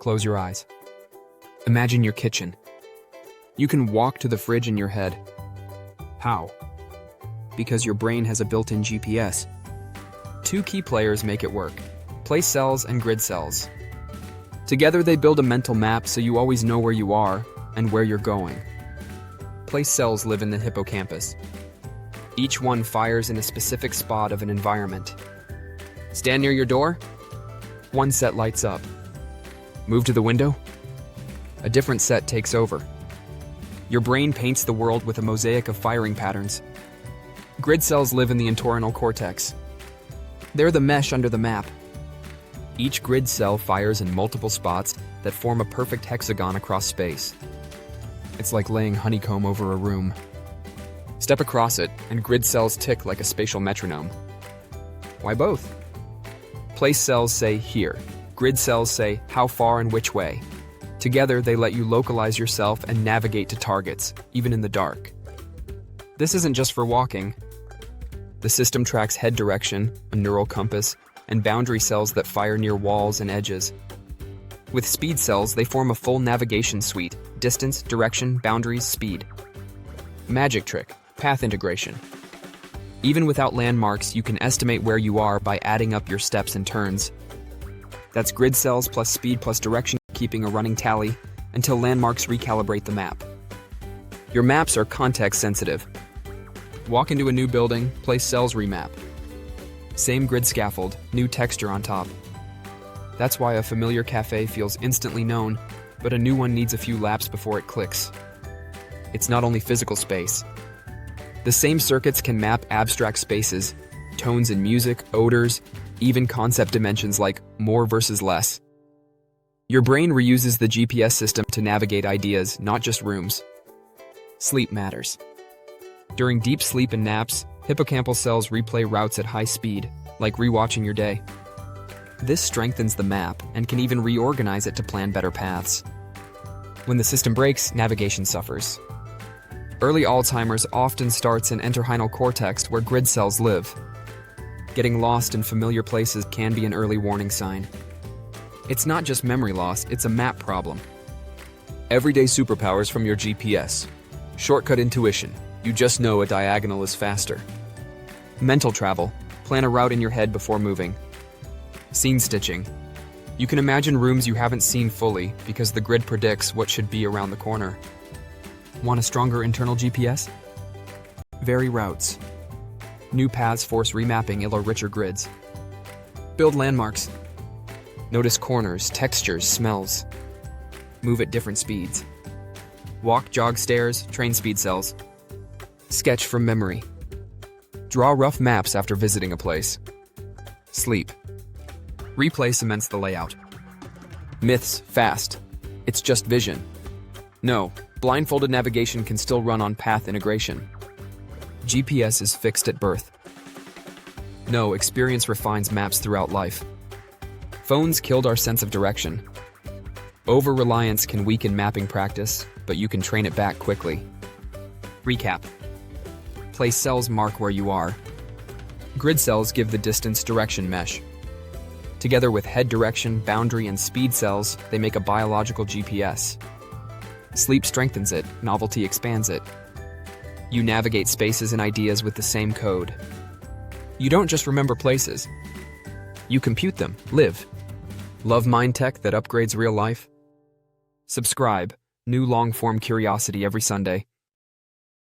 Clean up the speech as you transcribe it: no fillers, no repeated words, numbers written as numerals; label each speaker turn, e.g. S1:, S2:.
S1: Close your eyes. Imagine your kitchen. You can walk to the fridge in your head. How? Because your brain has a built-in GPS. Two key players make it work: place cells and grid cells. Together they build a mental map so you always know where you are and where you're going. Place cells live in the hippocampus. Each one fires in a specific spot of an environment. Stand near your door? One set lights up. Move to the window? A different set takes over. Your brain paints the world with a mosaic of firing patterns. Grid cells live in the entorhinal cortex. They're the mesh under the map. Each grid cell fires in multiple spots that form a perfect hexagon across space. It's like laying honeycomb over a room. Step across it, and grid cells tick like a spatial metronome. Why both? Place cells say here. Grid cells say how far and which way. Together, they let you localize yourself and navigate to targets, even in the dark. This isn't just for walking. The system tracks head direction, a neural compass, and boundary cells that fire near walls and edges. With speed cells, they form a full navigation suite: distance, direction, boundaries, speed. Magic trick: path integration. Even without landmarks, you can estimate where you are by adding up your steps and turns. That's grid cells plus speed plus direction, keeping a running tally until landmarks recalibrate the map. Your maps are context sensitive. Walk into a new building, place cells remap. Same grid scaffold, new texture on top. That's why a familiar cafe feels instantly known, but a new one needs a few laps before it clicks. It's not only physical space. The same circuits can map abstract spaces, tones in music, odors, even concept dimensions like more versus less. Your brain reuses the GPS system to navigate ideas, not just rooms. Sleep matters. During deep sleep and naps, hippocampal cells replay routes at high speed, like rewatching your day. This strengthens the map and can even reorganize it to plan better paths. When the system breaks, navigation suffers. Early Alzheimer's often starts in entorhinal cortex where grid cells live. Getting lost in familiar places can be an early warning sign. It's not just memory loss, it's a map problem. Everyday superpowers from your GPS. Shortcut intuition. You just know a diagonal is faster. Mental travel. Plan a route in your head before moving. Scene stitching. You can imagine rooms you haven't seen fully because the grid predicts what should be around the corner. Want a stronger internal GPS? Vary routes. New paths force remapping or richer grids. Build landmarks. Notice corners, textures, smells. Move at different speeds. Walk, jog, stairs, train speed cells. Sketch from memory. Draw rough maps after visiting a place. Sleep. Replay cements the layout. Myths, fast. It's just vision. No, blindfolded navigation can still run on path integration. GPS is fixed at birth. No, experience refines maps throughout life. Phones killed our sense of direction. Over-reliance can weaken mapping practice, but you can train it back quickly. Recap. Place cells mark where you are. Grid cells give the distance direction mesh. Together with head direction, boundary, and speed cells, they make a biological GPS. Sleep strengthens it, novelty expands it. You navigate spaces and ideas with the same code. You don't just remember places. You compute them, live. Love mind tech that upgrades real life? Subscribe. New long-form curiosity every Sunday.